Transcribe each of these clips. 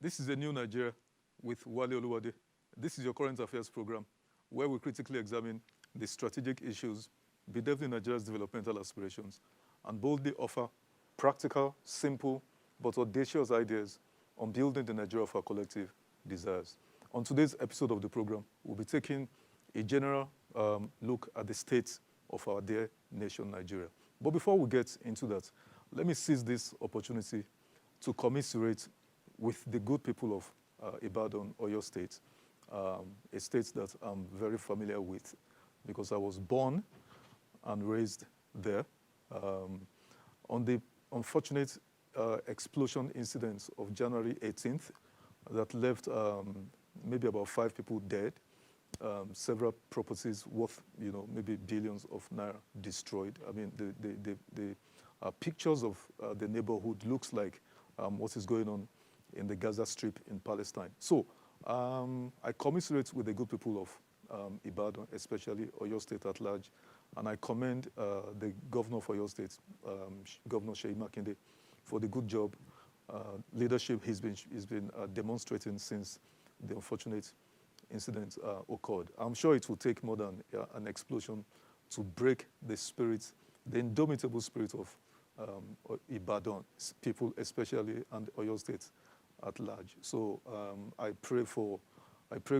This is a new Nigeria with Wale Oluwade. This is your current affairs program, where we critically examine the strategic issues bedeviling Nigeria's developmental aspirations and boldly offer practical, simple, but audacious ideas on building the Nigeria of our collective desires. On today's episode of the program, we'll be taking a general look at the state of our dear nation, Nigeria. But before we get into that, let me seize this opportunity to commiserate with the good people of Ibadan, Oyo State, a state that I'm very familiar with because I was born and raised there. On the unfortunate explosion incidents of January 18th that left maybe about 5 people dead, several properties worth, maybe billions of naira destroyed. I mean, the pictures of the neighborhood looks like what is going on in the Gaza Strip in Palestine. So I commiserate with the good people of Ibadan, especially Oyo State at large, and I commend the governor of Oyo State, Governor Seyi Makinde, for the good job leadership he's been demonstrating since the unfortunate incident occurred. I'm sure it will take more than an explosion to break the spirit, the indomitable spirit of Ibadan people, especially, and Oyo State at large. So I pray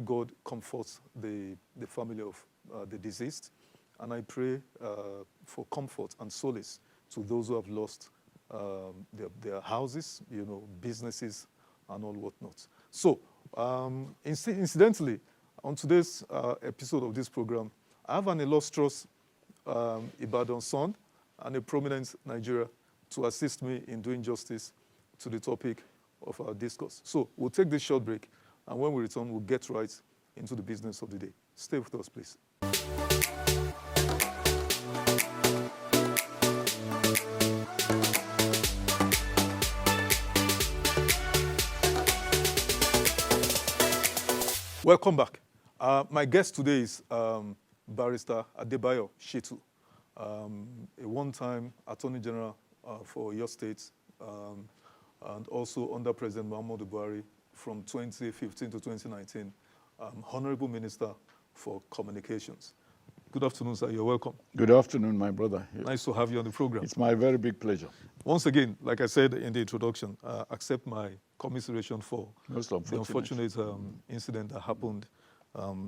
God comforts the family of the deceased, and I pray for comfort and solace to those who have lost their houses, businesses, and all whatnot. So, incidentally, on today's episode of this program, I have an illustrious Ibadan son and a prominent Nigeria to assist me in doing justice to the topic of our discourse. So, we'll take this short break, and when we return, we'll get right into the business of the day. Stay with us, please. Welcome back. My guest today is Barrister Adebayo Shittu, a one-time Attorney General for your state, and also under President Muhammadu Buhari from 2015 to 2019, Honorable Minister for Communications. Good afternoon, sir. You're welcome. Good afternoon, my brother. Nice to have you on the program. It's my very big pleasure. Once again, like I said in the introduction, accept my commiseration for the unfortunate incident that happened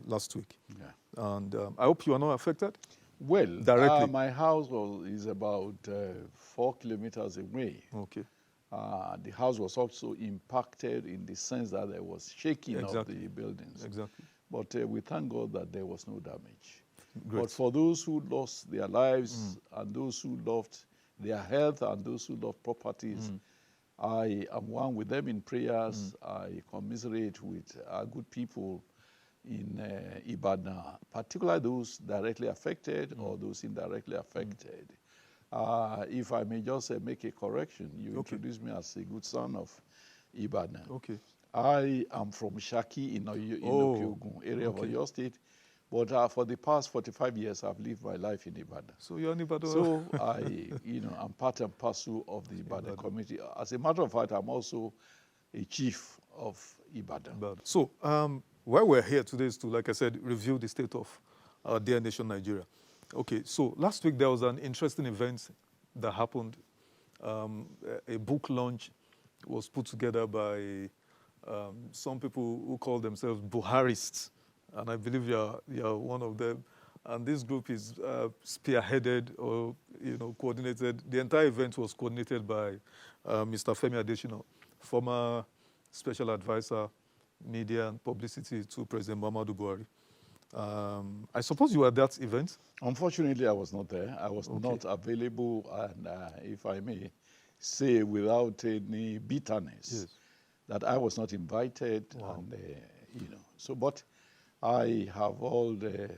last week. Yeah. And I hope you are not affected? Well, directly. My house is about 4 kilometers away. Okay. The house was also impacted in the sense that there was shaking of the buildings. Exactly. But we thank God that there was no damage. Great. But for those who lost their lives and those who lost their health and those who lost properties, I am one with them in prayers. I commiserate with our good people in Ibadan, particularly those directly affected or those indirectly affected. If I may just make a correction, you introduced me as a good son of Ibadan. Okay. I am from Shaki in Okiogun area of Oyo State, but for the past 45 years, I've lived my life in Ibadan. So you're in Ibadan. So I'm part and parcel of the Ibadan community. As a matter of fact, I'm also a chief of Ibadan. So why we're here today is to, like I said, review the state of our dear nation, Nigeria. Okay, so last week there was an interesting event that happened. A book launch was put together by some people who call themselves Buharists, and I believe you're one of them. And this group is spearheaded or coordinated. The entire event was coordinated by Mr. Femi Adesina, former special advisor, media and publicity to President Muhammadu Buhari. I suppose you were at that event? Unfortunately, I was not there. I was not available, and if I may say without any bitterness, that I was not invited. Wow. And so, but I have all the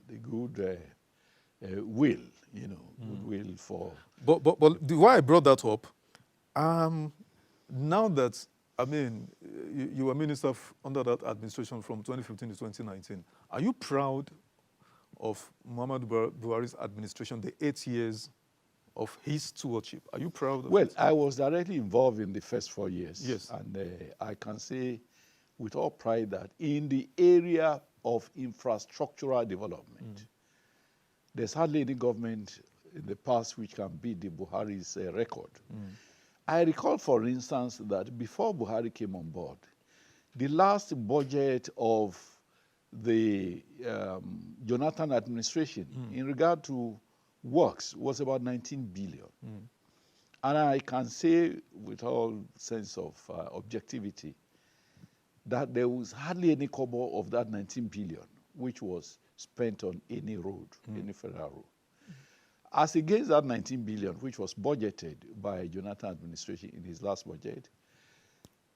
the good will, goodwill for. But why I brought that up, now that you were minister under that administration from 2015 to 2019, are you proud of Muhammadu Buhari's administration, the 8 years of his stewardship? Are you proud of Well, it? I was directly involved in the first 4 years. Yes. And I can say with all pride that in the area of infrastructural development, there's hardly any government in the past which can beat the Buhari's record. I recall, for instance, that before Buhari came on board, the last budget of the Jonathan administration in regard to works was about 19 billion. And I can say with all sense of objectivity that there was hardly any kobo of that 19 billion which was spent on any road, any federal road. As against that 19 billion which was budgeted by Jonathan administration in his last budget,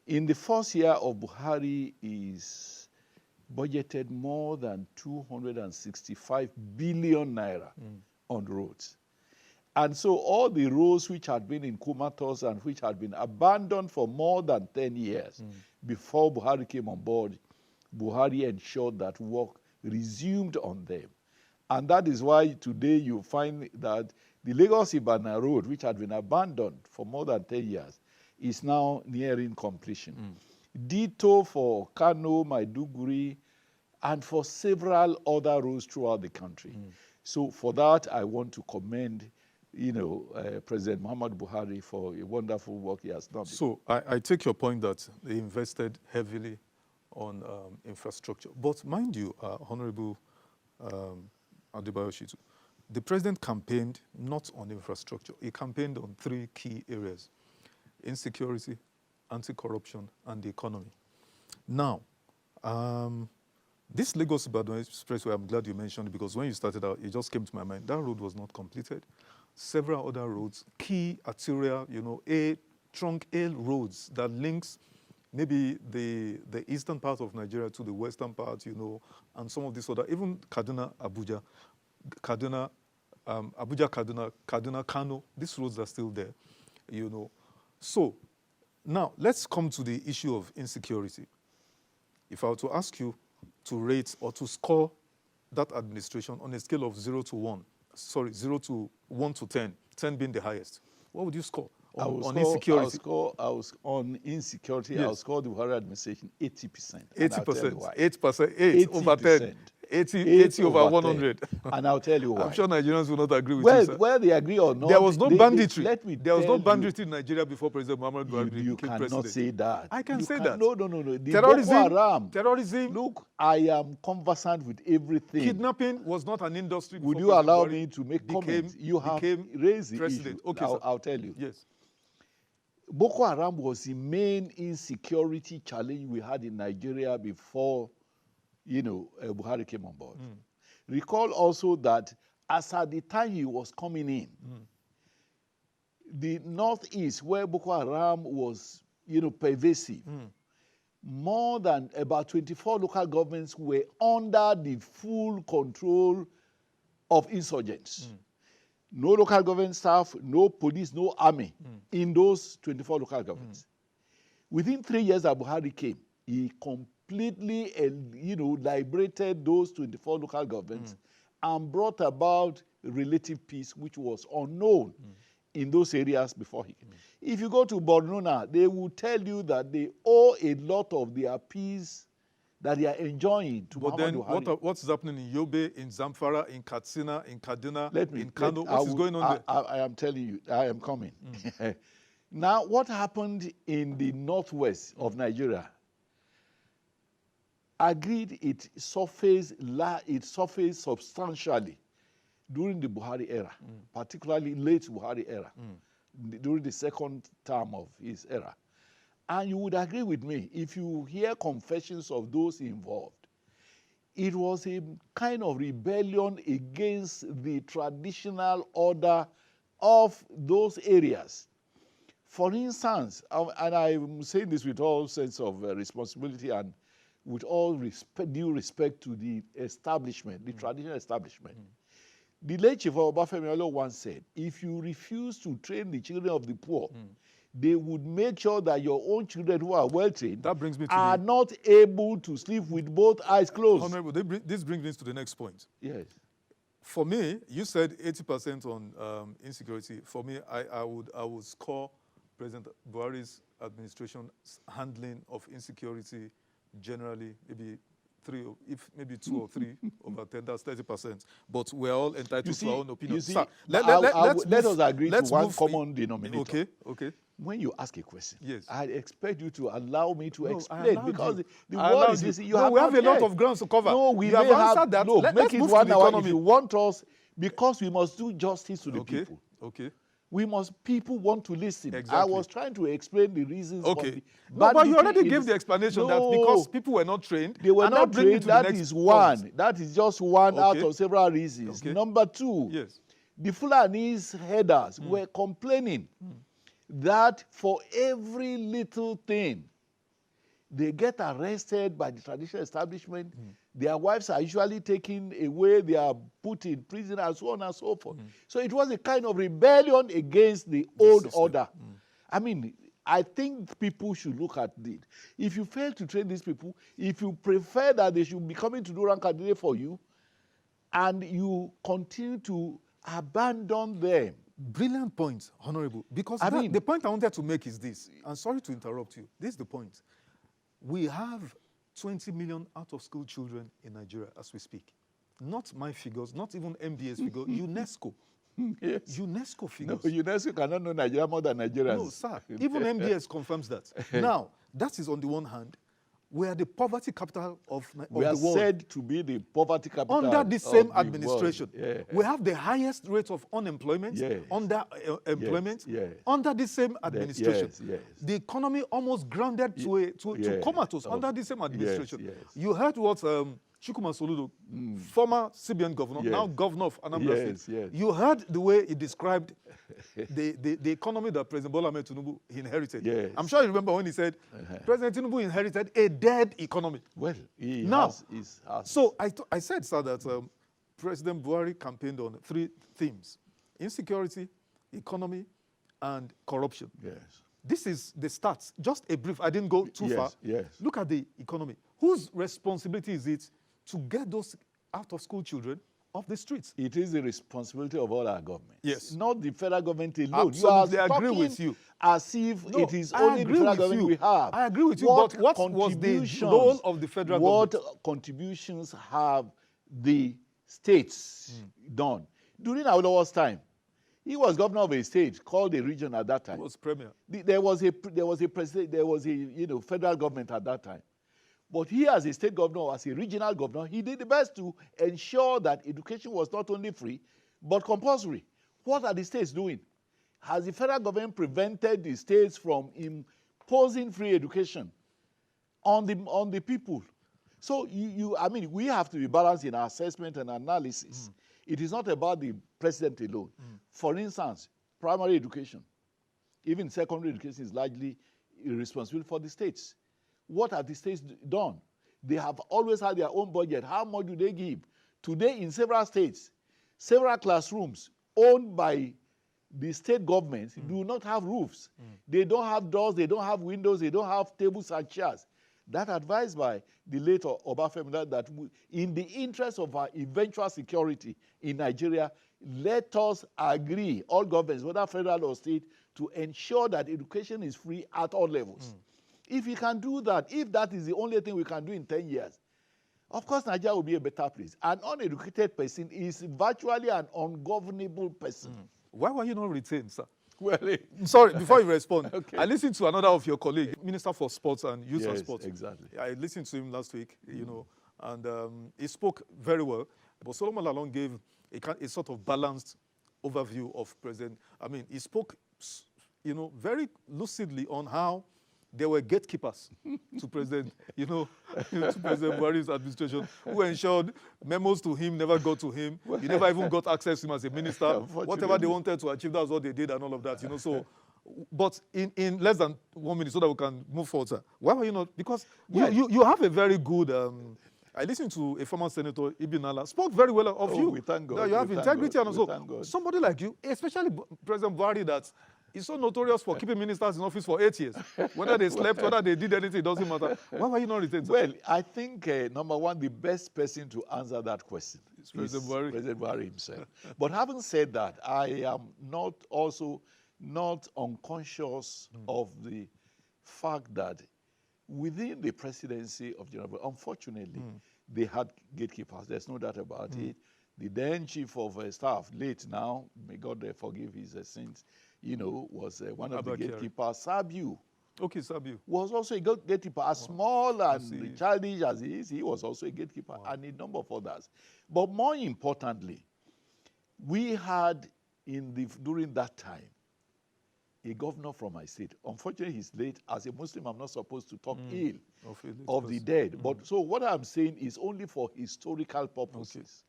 in the first year of Buhari is budgeted more than 265 billion naira on roads. And so all the roads which had been in comatose and which had been abandoned for more than 10 years before Buhari came on board, Buhari ensured that work resumed on them. And that is why today you find that the Lagos-Ibadan road, which had been abandoned for more than 10 years, is now nearing completion. Ditto for Kano, Maiduguri, and for several other roads throughout the country. So for that, I want to commend, President Muhammad Buhari for a wonderful work he has done. So I take your point that they invested heavily on infrastructure. But mind you, Honorable Adebayo Shittu, the president campaigned not on infrastructure. He campaigned on 3 key areas: insecurity, anti-corruption, and the economy. Now, this Lagos-Ibadan Expressway, I'm glad you mentioned it, because when you started out, it just came to my mind. That road was not completed. Several other roads, key arterial, trunk A roads that links maybe the eastern part of Nigeria to the western part, and some of these other, even Kaduna, Abuja, Kaduna, Kano, these roads are still there, So now let's come to the issue of insecurity. If I were to ask you to rate or to score that administration on a scale of 0 to 1 to 10, 10 being the highest, what would you score on insecurity? I'll on insecurity, yes. I'll score the Buhari administration 80%. 80%, 8%, 8 over 10. 80 over 100. And I'll tell you why. I'm sure Nigerians will not agree with you, sir. Whether they agree or not, there was no banditry. There was no banditry in Nigeria before President Muhammad Buhari became president. You cannot say that. I can say that. No. Terrorism. Look, I am conversant with everything. Kidnapping was not an industry before. Would you allow me to make comments? You have raised the issue. Okay, I'll tell you. Yes. Boko Haram was the main insecurity challenge we had in Nigeria before Buhari came on board. Recall also that as at the time he was coming in, the northeast, where Boko Haram was, pervasive, more than about 24 local governments were under the full control of insurgents. No local government staff, no police, no army in those 24 local governments. Within 3 years that Buhari came, he completely, liberated those 24 local governments and brought about relative peace, which was unknown in those areas before he came. If you go to Borno now, they will tell you that they owe a lot of their peace that they are enjoying to Muhammad Buhari. Then what's happening in Yobe, in Zamfara, in Katsina, in Kaduna, in Kano? What is going on there? I am telling you, I am coming. Now, what happened in the northwest of Nigeria? Agreed, it surfaced substantially during the Buhari era, particularly late Buhari era, during the second term of his era. And you would agree with me, if you hear confessions of those involved, it was a kind of rebellion against the traditional order of those areas. For instance, and I'm saying this with all sense of responsibility and with all due respect to the establishment, the traditional establishment. The late Chief Obafemi Awolowo once said, if you refuse to train the children of the poor, they would make sure that your own children who are well-trained are not able to sleep with both eyes closed. Honorable, this brings me to the next point. Yes. For me, you said 80% on insecurity. For me, I would score President Buhari's administration's handling of insecurity generally maybe 2 or 3 over 10. That's 30%. But we're all entitled to our own opinion. You see, Sir, let us agree to one common denominator. Okay. When you ask a question, yes, I expect you to allow me to explain, because the word world is listening. We have a lot of grounds to cover. No, we have answered that. Look, make it 1 hour if you want us, because we must do justice to the people. Okay. People want to listen. Exactly. I was trying to explain the reasons. Okay. But you already gave the explanation that because people were not trained. They were not trained. That is one. That is just one out of several reasons. Okay. Number 2, yes, the Fulani's headers were complaining that for every little thing, they get arrested by the traditional establishment. Their wives are usually taken away. They are put in prison and so on and so forth. So it was a kind of rebellion against the old system. Order. I mean, I think people should look at it. If you fail to train these people, if you prefer that they should be coming to do rank candidate for you, and you continue to abandon them. Brilliant point, Honorable. Because the point I wanted to make is this. I'm sorry to interrupt you. This is the point. We have 20 million out-of-school children in Nigeria as we speak. Not my figures, not even MBS figures, UNESCO. Yes. UNESCO figures. No, UNESCO cannot know Nigeria more than Nigerians. No, sir. Even MBS confirms that. Now, that is on the one hand. We are the poverty capital of the world. We are said to be the poverty capital under the same administration. Yeah. We have the highest rate of unemployment, yes. under employment, yes. under the same administration. Yes. The economy almost grounded to comatose under the same administration. Yes. You heard what Chukwuma Soludo, former CBN governor, now governor of Anambra State. Yes. You heard the way he described the economy that President Bola Ahmed Tinubu inherited. Yes. I'm sure you remember when he said, President Tinubu inherited a dead economy. Well, he has. So I said, sir, that President Buhari campaigned on 3 themes: insecurity, economy, and corruption. Yes. This is the stats. Just a brief. I didn't go too far. Yes. Look at the economy. Whose responsibility is it to get those out-of-school children off the streets? It is the responsibility of all our governments. Yes. Not the federal government alone. Absolutely, I agree with you. As if it is only the federal government we have. I agree with you, but what was the role of the federal government? What contributions have the states done? During Awolowo's time, he was governor of a state called a region at that time. He was premier. There was a president. There was a federal government at that time. But he, as a state governor, as a regional governor, he did the best to ensure that education was not only free, but compulsory. What are the states doing? Has the federal government prevented the states from imposing free education on the people? So we have to be balanced in our assessment and analysis. It is not about the president alone. For instance, primary education, even secondary education, is largely responsible for the states. What have the states done? They have always had their own budget. How much do they give? Today, in several states, several classrooms owned by the state governments do not have roofs. They don't have doors, they don't have windows, they don't have tables and chairs. That advised by the late Obafemi that in the interest of our eventual security in Nigeria, let us agree, all governments, whether federal or state, to ensure that education is free at all levels. If we can do that, if that is the only thing we can do in 10 years, of course, Nigeria will be a better place. An uneducated person is virtually an ungovernable person. Why were you not retained, sir? Well, sorry, before you respond, okay. I listened to another of your colleagues, Minister for Sports and Youth and Sports. Exactly. I listened to him last week, and he spoke very well. But Solomon Lalong gave a sort of balanced overview of President. I mean, he spoke, very lucidly on how there were gatekeepers to President, to President Buhari's administration, who ensured memos to him never got to him. He never even got access to him as a minister. Whatever they wanted to achieve, that's what they did and all of that, So, but in less than 1 minute, so that we can move forward, sir. Why were you not? Because you have a very good. I listened to a former senator, Ibn Allah, spoke very well of you. We thank God. That you have integrity and also God. somebody like you, especially President Buhari, that is so notorious for keeping ministers in office for 8 years. Whether they slept, whether they did anything, it doesn't matter. Why were you not retained, sir? Well, I think, number one, the best person to answer that question It's President Buhari. President Buhari himself. But having said that, I am not unconscious of the fact that within the presidency of General Buhari, unfortunately, they had gatekeepers. There's no doubt about it. The then chief of staff, late now, may God forgive his sins, was one of the gatekeepers. Sabiu. Okay, Sabiu. Was also a gatekeeper. As small and childish as he is, he was also a gatekeeper, and a number of others. But more importantly, we had during that time a governor from my state. Unfortunately, he's late. As a Muslim, I'm not supposed to talk ill of the dead. But so what I'm saying is only for historical purposes.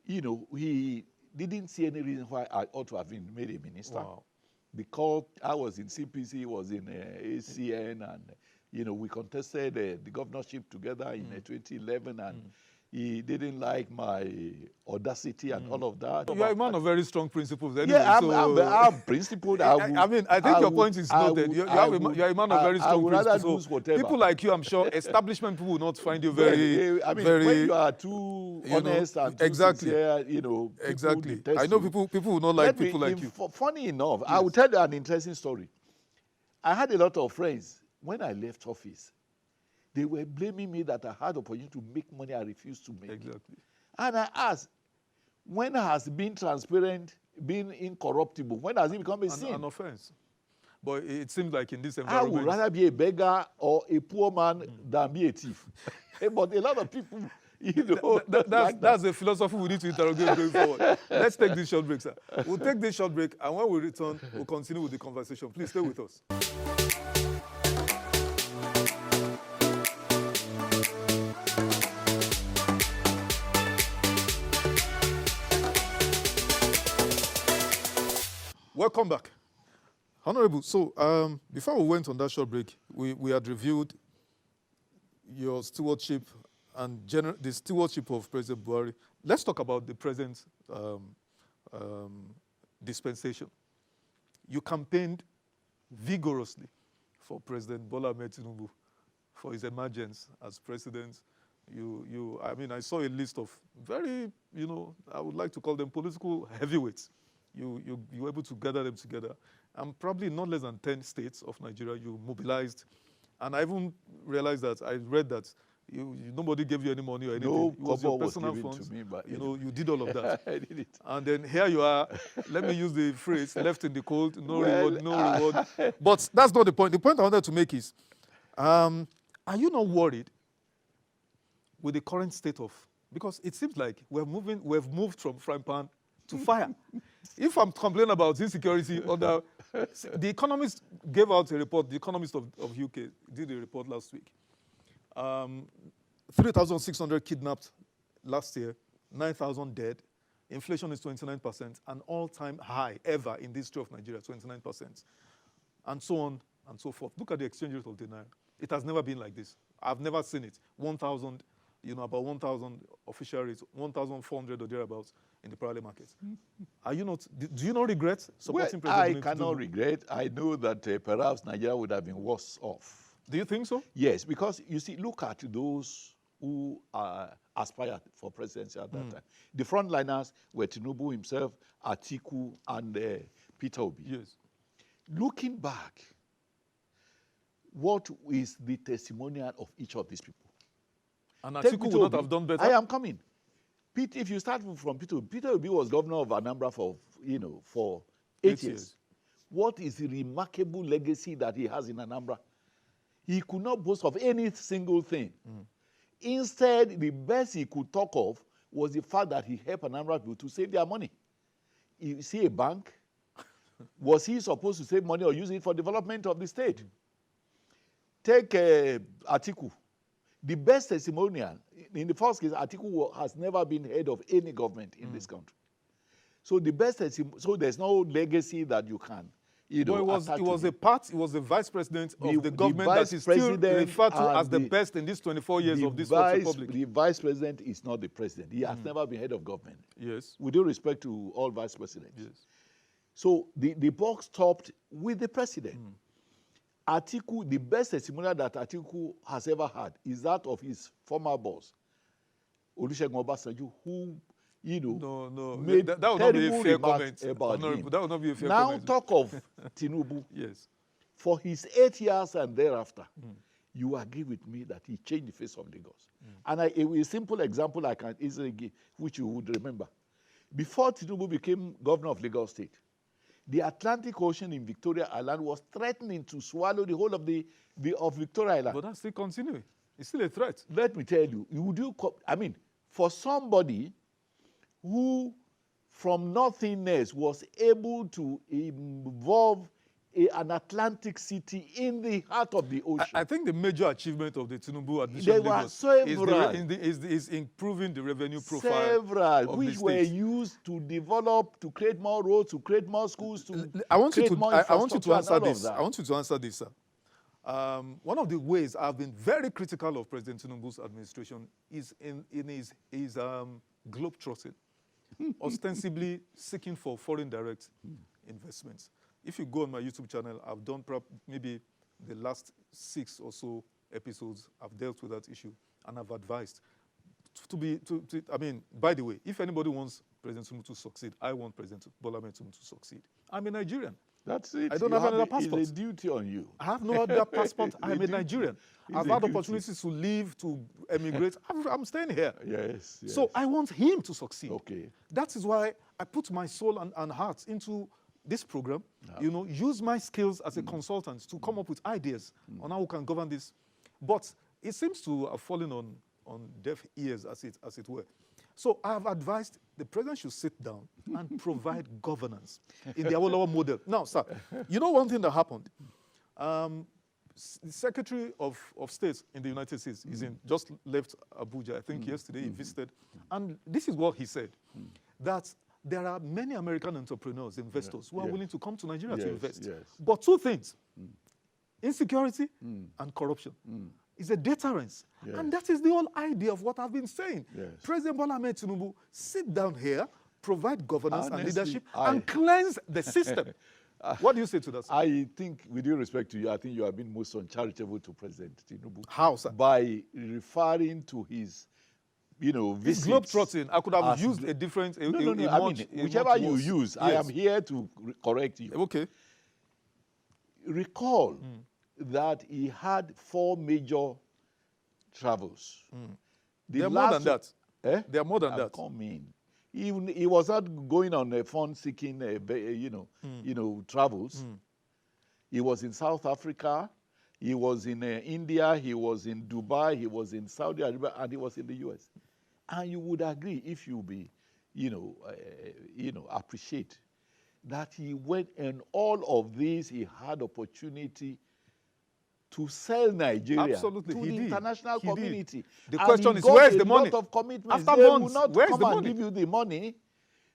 Okay. He didn't see any reason why I ought to have been made a minister. Wow. Because I was in CPC, he was in ACN, and we contested the governorship together in 2011, and he didn't like my audacity and all of that. You are a man of very strong principles anyway. Yeah, I'm principled. I think your point is noted. You are a man of very strong principles. So people like you, I'm sure, establishment people will not find you very... when you are too honest and too sincere, Exactly. I know people will not like people like you. Funny enough, I will tell you an interesting story. I had a lot of friends when I left office. They were blaming me that I had the opportunity to make money I refused to make. Exactly. And I asked, when has being transparent, being incorruptible, when has it become a sin? An offense. But it seems like in this environment... I would rather be a beggar or a poor man than be a thief. But a lot of people, that's the philosophy we need to interrogate going forward. Let's take this short break, sir. We'll take this short break, and when we return, we'll continue with the conversation. Please stay with us. Welcome back. Honorable, so before we went on that short break, we had reviewed your stewardship and the stewardship of President Buhari. Let's talk about the present dispensation. You campaigned vigorously for President Bola Ahmed Tinubu for his emergence as president. I saw a list of very, I would like to call them political heavyweights. You were able to gather them together. And probably not less than 10 states of Nigeria you mobilized. And I even realized that, I read that nobody gave you any money or anything. No, it was your personal funds. To me, but you did all of that. I did it. And then here you are, let me use the phrase, left in the cold, no reward. But that's not the point. The point I wanted to make is, are you not worried with the current state of, because it seems like we've moved from frying pan to fire. If I'm complaining about insecurity, the Economist gave out a report, the Economist of UK did a report last week. 3,600 kidnapped last year, 9,000 dead. Inflation is 29%, an all-time high ever in the history of Nigeria, 29%. And so on and so forth. Look at the exchange rate of the Naira. It has never been like this. I've never seen it. 1,000, about 1,000 official rates, 1,400 or thereabouts in the parallel markets. Are you not? Do you not regret supporting President? I cannot regret. I know that perhaps Nigeria would have been worse off. Do you think so? Yes, because you see, look at those who aspired for presidency at that time. The frontliners were Tinubu himself, Atiku, and Peter Obi. Yes. Looking back, what is the testimonial of each of these people? And Atiku would not have done better? I am coming. If you start from Peter Obi was governor of Anambra for 8 years. What is the remarkable legacy that he has in Anambra? He could not boast of any single thing. Instead, the best he could talk of was the fact that he helped Anambra people to save their money. You see a bank, was he supposed to save money or use it for development of the state? Take Atiku. The best testimonial, in the first case, Atiku has never been head of any government in this country. So the best testimonial, so there's no legacy that you can, it was the vice president of the government that is still referred to as the best in these 24 years of this republic. The vice president is not the president. He has never been head of government. Yes. With due respect to all vice presidents. Yes. So the buck stopped with the president. Atiku, the best testimonial that Atiku has ever had is that of his former boss, Olusegun Obasanjo, who, No. made That would not be a terrible fair remarks comment. about Honorable, him. that would not be a fair Now comment. talk of Tinubu. Yes. For his 8 years and thereafter, you agree with me that he changed the face of Lagos. And a simple example I can easily give, which you would remember. Before Tinubu became governor of Lagos State, the Atlantic Ocean in Victoria Island was threatening to swallow the whole of of Victoria Island. But that's still continuing. It's still a threat. Let me tell you, for somebody who from nothingness was able to involve an Atlantic city in the heart of the ocean. I think the major achievement of the Tinubu administration There were several. is improving the revenue profile. Several, of which the were state. used to develop, to create more roads, to create more schools, I want you create more to infrastructure answer and all of this. that. I want you to answer this, sir. One of the ways I've been very critical of President Tinubu's administration is in his globe-trotting, ostensibly seeking for foreign direct investments. If you go on my YouTube channel, I've done maybe the last 6 or so episodes. I've dealt with that issue, and I've advised by the way, if anybody wants President Tinubu to succeed, I want President Bola Ahmed Tinubu to succeed. I'm a Nigerian. That's it. I don't have another passport. It's a duty on you. I have no other passport. I'm a Nigerian. I've had duty. opportunities to leave, to emigrate. I'm staying here. Yes. So I want him to succeed. Okay. That is why I put my soul and heart into this program. Use my skills as a consultant to come up with ideas on how we can govern this. But it seems to have fallen on deaf ears, as it were. So I have advised the president should sit down and provide governance in the Awolowo model. Now, sir, you know one thing that happened? The Secretary of State in the United States just left Abuja, I think yesterday he visited. And this is what he said, that there are many American entrepreneurs, investors, who are willing to come to Nigeria to invest. Yes. But 2 things, insecurity and corruption. Is a deterrence. Yes. And that is the whole idea of what I've been saying. Yes. President Bola Ahmed Tinubu, sit down here, provide governance and leadership, and cleanse the system. What do you say to that, sir? I think, with due respect to you, I think you have been most uncharitable to President Tinubu. How, sir? By referring to his, visits. Globetrotting. I could have used a different... whichever you use, yes. I am here to correct you. Okay. Recall that he had 4 major travels. They are more than that. Eh? They are more than that. Come in. He was not going on a fun-seeking, travels. He was in South Africa. He was in India. He was in Dubai. He was in Saudi Arabia, and he was in the U.S. And you would agree, if you appreciate that he went, and all of these he had opportunity to sell Nigeria to the international community. The question is, where is the money? Lot of commitments. After they months, will not where is come the and money? give you the money.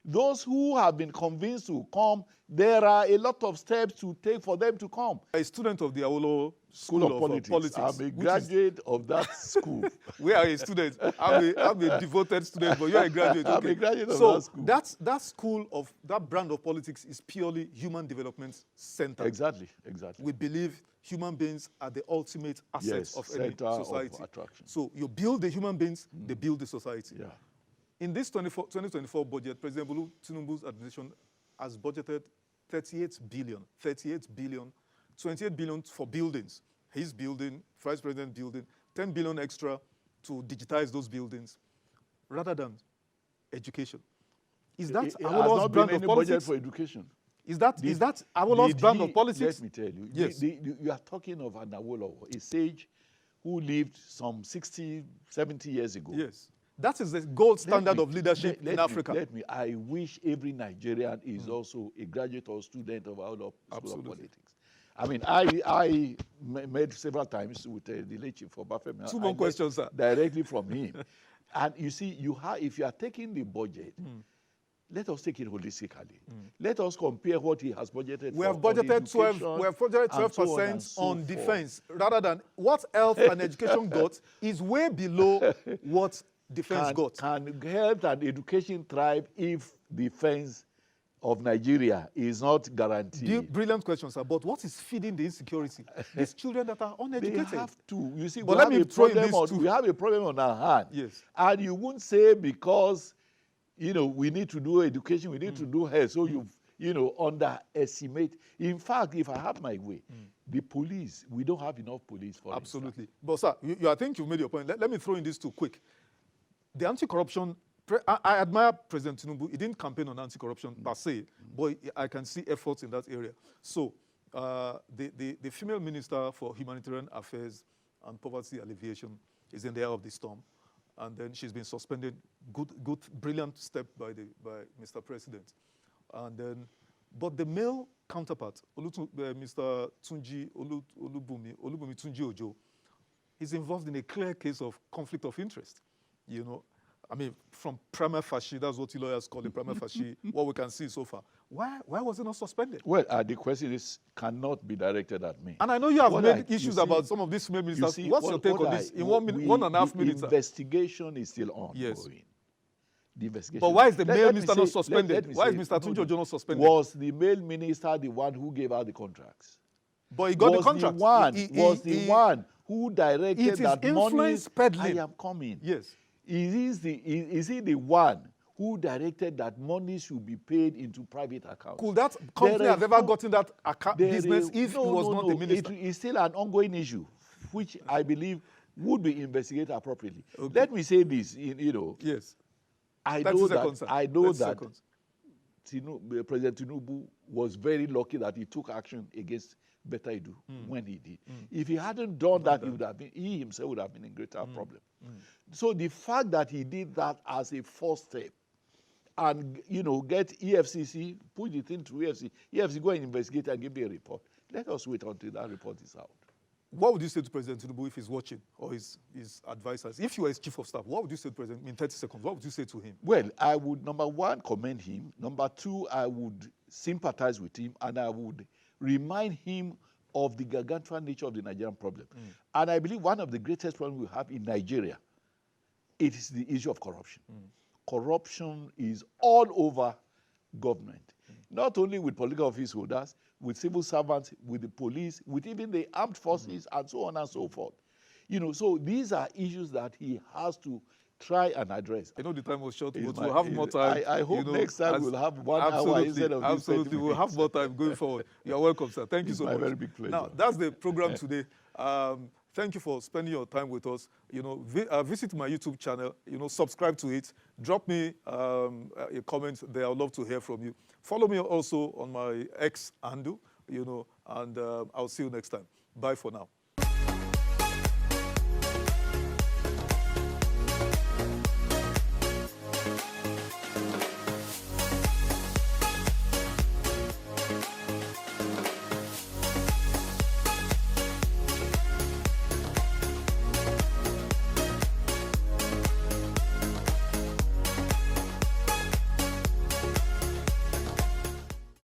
Those who have been convinced to come, there are a lot of steps to take for them to come. A student of the Awolowo School of Politics. I'm a graduate of that school. We are a student. I'm a devoted student, but you're a graduate. Okay. I'm a graduate of that school. So that brand of politics is purely human development center. Exactly. We believe human beings are the ultimate assets of any society. Of attraction. So you build the human beings, they build the society. Yeah. In this 2024 budget, President Bola Tinubu's administration has budgeted 38 billion, 28 billion for buildings. His building, Vice President building, 10 billion extra to digitize those buildings, rather than education. Is that Awolowo's brand of politics? Budget for education. Is that Awolowo's brand of politics? Let me tell you. Yes. You are talking of an Awolowo, a sage who lived some 60, 70 years ago. Yes. That is the gold standard of leadership in Africa. I wish every Nigerian is also a graduate or student of our School of Politics. I mean, I met several times with the late Chief for Bafemi. 2 more questions, sir. Directly from him. And you see, if you are taking the budget, let us take it holistically. Let us compare what he has budgeted. We have budgeted 12% on defense, rather than what health and education got is way below what defense got. Can health and education thrive if defense of Nigeria is not guaranteed. Brilliant question, sir. But what is feeding the insecurity? These children that are uneducated. They have to. You see, but we have a problem on our hand. Yes. And you won't say because, we need to do education, we need to do health, so you underestimate. In fact, if I have my way, the police, we don't have enough police for Absolutely. But, sir, I think you've made your point. Let me throw in these two quick. The anti-corruption, I admire President Tinubu. He didn't campaign on anti-corruption per se, but I can see efforts in that area. So the female minister for humanitarian affairs and poverty alleviation is in the eye of the storm. And then she's been suspended. Good, brilliant step by Mr. President. And then, but the male counterpart, Mr. Olubumi Tunji Ojo, is involved in a clear case of conflict of interest. I mean, from prima facie, that's what lawyers call it, prima facie, what we can see so far. Why was it not suspended? Well, the question cannot be directed at me. And I know you have made issues about some of these female ministers. What's your take on this? In 1.5 minutes. The investigation is still ongoing. Yes. The investigation. But why is the male minister not suspended? Why is Mr. Tunji Ojo not suspended? Was the male minister the one who gave out the contracts? But he got the contract. Was the one who directed that money? Peddling. I am coming. Yes. Is he the one who directed that money should be paid into private accounts? Could that company have ever gotten that business if he was not the minister? It is still an ongoing issue, which I believe would be investigated appropriately. Okay. Let me say this, Yes. I know that President Tinubu was very lucky that he took action against Better Edu when he did. If he hadn't done that, he himself would have been in greater problem. So the fact that he did that as a first step and, get EFCC, put it into EFCC go and investigate and give me a report. Let us wait until that report is out. What would you say to President Tinubu if he's watching, or his advisors? If you were his chief of staff, what would you say to President in 30 seconds? What would you say to him? Well, I would, number one, commend him. Number two, I would sympathize with him, and I would remind him of the gargantuan nature of the Nigerian problem. And I believe one of the greatest problems we have in Nigeria, it is the issue of corruption. Corruption is all over government, not only with political office holders, with civil servants, with the police, with even the armed forces, and so on and so forth. So these are issues that he has to try and address. I know the time was short, but we'll have more time. I hope next time we'll have 1 hour instead of Absolutely, we'll have more time going forward. You're welcome, sir. Thank you so much. It's my very big pleasure. Now, that's the program today. Thank you for spending your time with us. Visit my YouTube channel. Subscribe to it. Drop me a comment there. I'd love to hear from you. Follow me also on my X handle. And I'll see you next time. Bye for now.